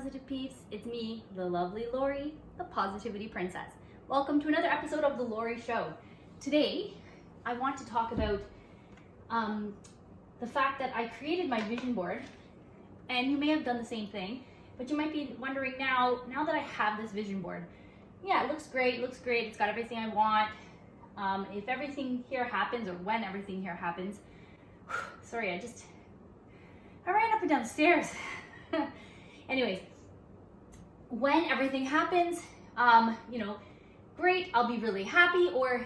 positive peeps. It's me, the lovely Lori, the positivity princess. Welcome to another episode of the Lori Show. Today, I want to talk about the fact that I created my vision board, and you may have done the same thing, but you might be wondering now that I have this vision board. Yeah, it looks great, it's got everything I want. If everything here happens, or when everything here happens, sorry, I ran up and down the stairs. Anyways, when everything happens, great, I'll be really happy, or,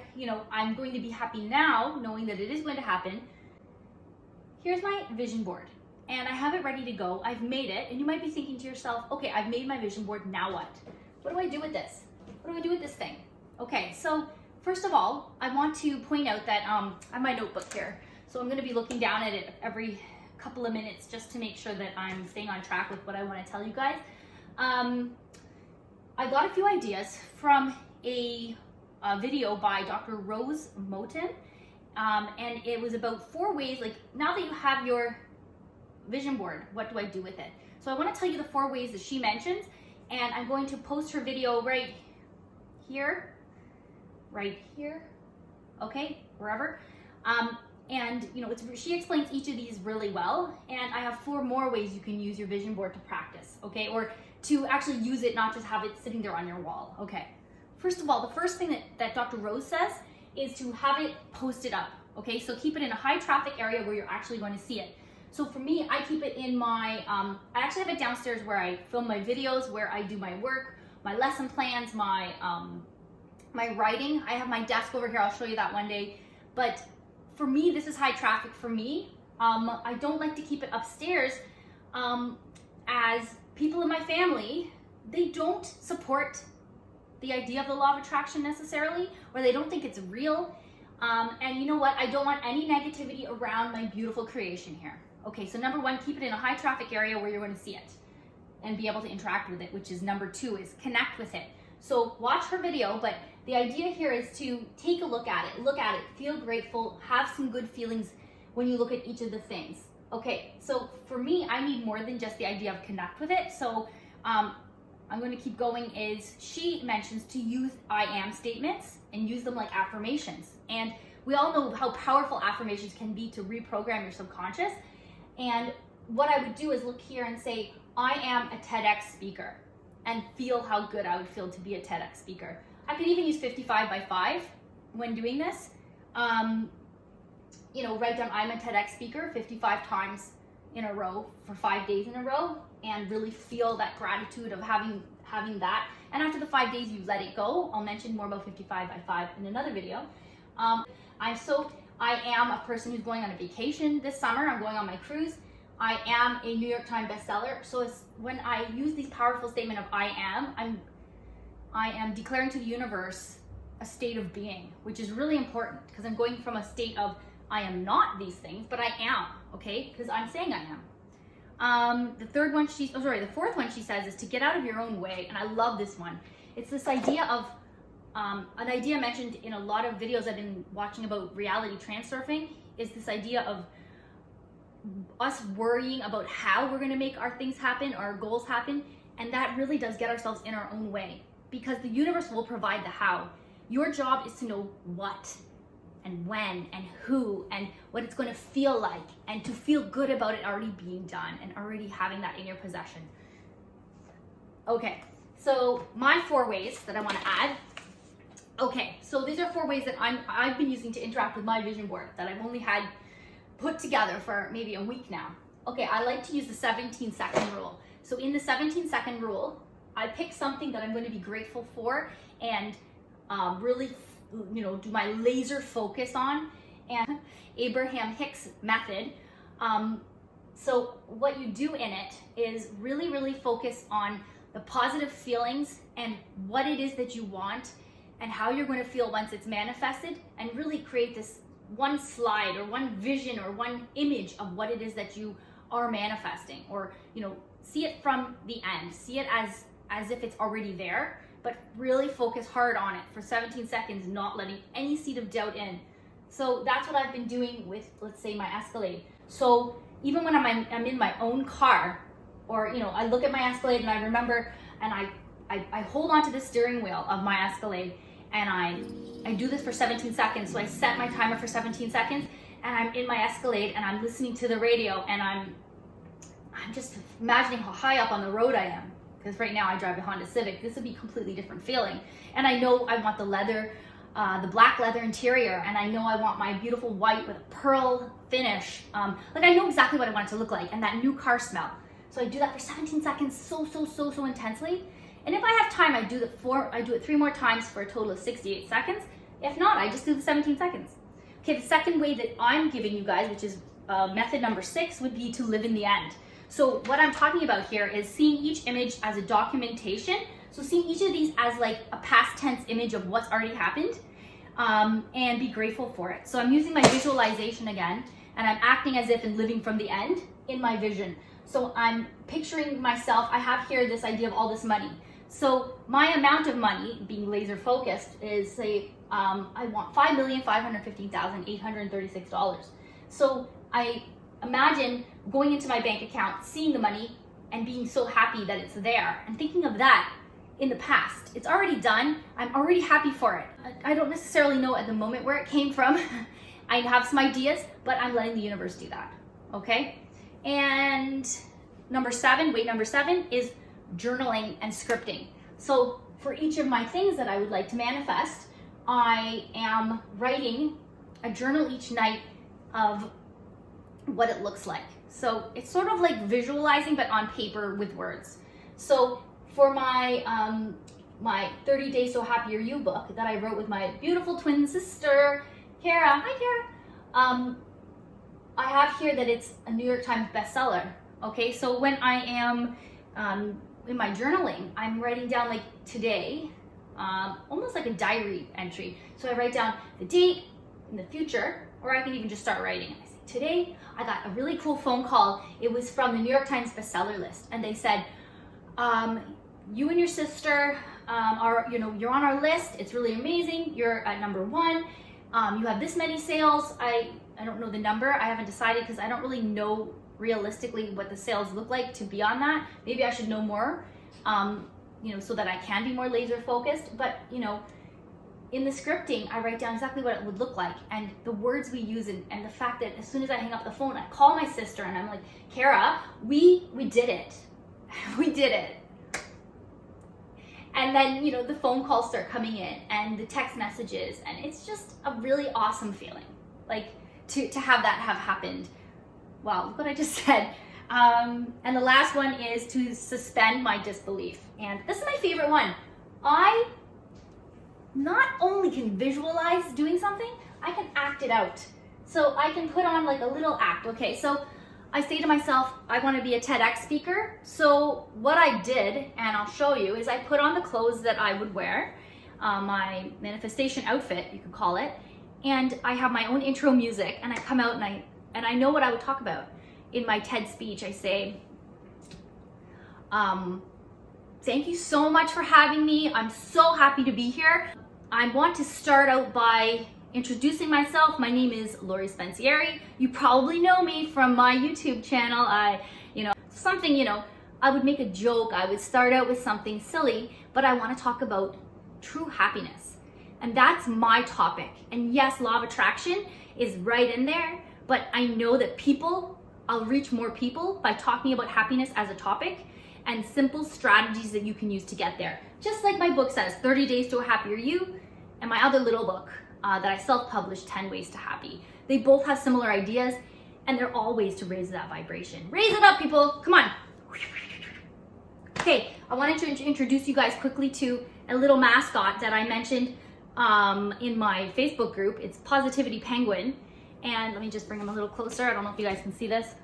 I'm going to be happy now knowing that it is going to happen. Here's my vision board, and I have it ready to go. I've made it, and you might be thinking to yourself, okay, I've made my vision board, now what? What do I do with this? What do I do with this thing? Okay, so first of all, I want to point out that I have my notebook here, so I'm going to be looking down at it every couple of minutes just to make sure that I'm staying on track with what I want to tell you guys. I got a few ideas from a video by Dr. Rose Moten, and it was about 4 ways, like, now that you have your vision board, what do I do with it? So I want to tell you the 4 ways that she mentions, and I'm going to post her video right here, okay, wherever. And she explains each of these really well, and I have 4 more ways you can use your vision board to practice, okay, or to actually use it, not just have it sitting there on your wall. Okay, first of all, the first thing that Dr. Rose says is to have it posted up, okay, so keep it in a high traffic area where you're actually going to see it. So for me, I keep it in my, I actually have it downstairs where I film my videos, where I do my work, my lesson plans, my writing. I have my desk over here, I'll show you that one day, but for me, this is high traffic for me. I don't like to keep it upstairs, as people in my family, they don't support the idea of the law of attraction necessarily, or they don't think it's real. And you know what? I don't want any negativity around my beautiful creation here. Okay, so number 1, keep it in a high traffic area where you're going to see it and be able to interact with it, which is number 2, is connect with it. So watch her video, but the idea here is to take a look at it, feel grateful, have some good feelings when you look at each of the things. Okay, so for me, I need more than just the idea of connect with it. So I'm going to keep going. Is she mentions to use I am statements and use them like affirmations. And we all know how powerful affirmations can be to reprogram your subconscious. And what I would do is look here and say, I am a TEDx speaker, and feel how good I would feel to be a TEDx speaker. I could even use 55 by 5 when doing this. Write down I'm a TEDx speaker 55 times in a row for 5 days in a row, and really feel that gratitude of having that. And after the 5 days, you let it go. I'll mention more about 55 by 5 in another video. I am a person who's going on a vacation this summer. I'm going on my cruise. I am a New York Times bestseller. So when I use these powerful statement of I am declaring to the universe a state of being, which is really important, because I'm going from a state of I am not these things, but I am, okay? Because I'm saying I am. The fourth one she says is to get out of your own way, and I love this one. It's this idea of, an idea mentioned in a lot of videos I've been watching about reality transurfing, is this idea of us worrying about how we're going to make our things happen, our goals happen, and that really does get ourselves in our own way, because the universe will provide the how. Your job is to know what and when and who and what it's going to feel like, and to feel good about it already being done and already having that in your possession. Okay, so my 4 ways that I want to add. Okay, so these are 4 ways that I've been using to interact with my vision board that I've only had put together for maybe a week now. Okay, I like to use the 17-second rule. So in the 17-second rule, I pick something that I'm going to be grateful for and really, do my laser focus on, and Abraham Hicks method. So what you do in it is really, really focus on the positive feelings and what it is that you want and how you're going to feel once it's manifested, and really create this one slide or one vision or one image of what it is that you are manifesting, or see it from the end, see it as if it's already there, but really focus hard on it for 17 seconds, not letting any seed of doubt in. So that's what I've been doing with, let's say, my Escalade. So even when I'm in my own car, or, you know, I look at my Escalade and I remember, and I hold onto the steering wheel of my Escalade, and I do this for 17 seconds. So I set my timer for 17 seconds, and I'm in my Escalade and I'm listening to the radio, and I'm just imagining how high up on the road I am. Because right now I drive a Honda Civic. This would be a completely different feeling. And I know I want the leather, the black leather interior, and I know I want my beautiful white with a pearl finish. Like I know exactly what I want it to look like, and that new car smell. So I do that for 17 seconds so intensely. And if I have time, I do it 3 more times for a total of 68 seconds. If not, I just do the 17 seconds. Okay, the second way that I'm giving you guys, which is method number 6, would be to live in the end. So what I'm talking about here is seeing each image as a documentation. So seeing each of these as like a past tense image of what's already happened, and be grateful for it. So I'm using my visualization again, and I'm acting as if and living from the end in my vision. So I'm picturing myself, I have here this idea of all this money. So my amount of money, being laser focused, is say, I want $5,515,836. So I imagine going into my bank account, seeing the money, and being so happy that it's there, and thinking of that in the past. It's already done. I'm already happy for it. I don't necessarily know at the moment where it came from. I have some ideas, but I'm letting the universe do that. Okay? And weight number 7 is journaling and scripting. So for each of my things that I would like to manifest, I am writing a journal each night of what it looks like. So it's sort of like visualizing, but on paper with words. So for my my 30 Days So Happier You book that I wrote with my beautiful twin sister, Kara. Hi, Kara. I have here that it's a New York Times bestseller. Okay, so when I am in my journaling, I'm writing down like today, almost like a diary entry. So I write down the date in the future, or I can even just start writing. I say, today I got a really cool phone call. It was from the New York Times bestseller list, and they said, you and your sister you're on our list. It's really amazing. You're at number 1. You have this many sales. I don't know the number. I haven't decided because I don't really know realistically what the sales look like to be on that. Maybe I should know more, so that I can be more laser focused. But, in the scripting, I write down exactly what it would look like, and the words we use, and the fact that as soon as I hang up the phone, I call my sister and I'm like, Kara, we did it. We did it. And then, the phone calls start coming in and the text messages, and it's just a really awesome feeling. Like to have that have happened. Wow, look what I just said. And the last one is to suspend my disbelief. And this is my favorite one. I not only can visualize doing something, I can act it out. So I can put on like a little act. Okay, so I say to myself, I want to be a TEDx speaker. So what I did, and I'll show you, is I put on the clothes that I would wear, my manifestation outfit, you could call it, and I have my own intro music, and I come out and I know what I would talk about. In my TED speech, I say, thank you so much for having me. I'm so happy to be here. I want to start out by introducing myself. My name is Spensieri. You probably know me from my YouTube channel. I would make a joke. I would start out with something silly, but I want to talk about true happiness. And that's my topic. And yes, law of attraction is right in there, but I know that I'll reach more people by talking about happiness as a topic and simple strategies that you can use to get there. Just like my book says, 30 Days to a Happier You, and my other little book that I self-published, 10 Ways to Happy. They both have similar ideas, and they're all ways to raise that vibration. Raise it up, people, come on. Okay, I wanted to introduce you guys quickly to a little mascot that I mentioned in my Facebook group. It's Positivity Penguin, and let me just bring him a little closer. I don't know if you guys can see this.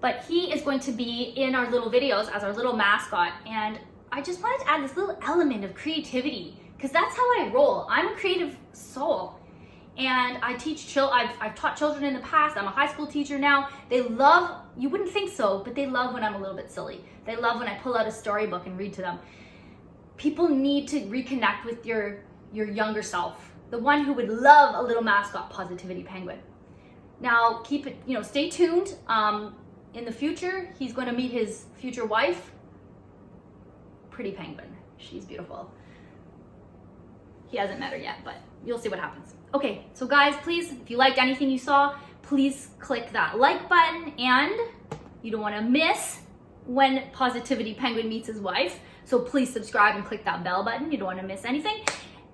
But he is going to be in our little videos as our little mascot. And I just wanted to add this little element of creativity, because that's how I roll. I'm a creative soul. And I teach I've taught children in the past. I'm a high school teacher now. They love, you wouldn't think so, but they love when I'm a little bit silly. They love when I pull out a storybook and read to them. People need to reconnect with your younger self, the one who would love a little mascot, Positivity Penguin. Now, keep it, stay tuned. in the future, he's going to meet his future wife. Pretty penguin. She's beautiful. He hasn't met her yet, but you'll see what happens. Okay, so guys, please, if you liked anything you saw, please click that like button, and you don't want to miss when Positivity Penguin meets his wife. So please subscribe and click that bell button. You don't want to miss anything.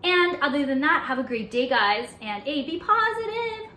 And other than that, have a great day, guys, and be positive.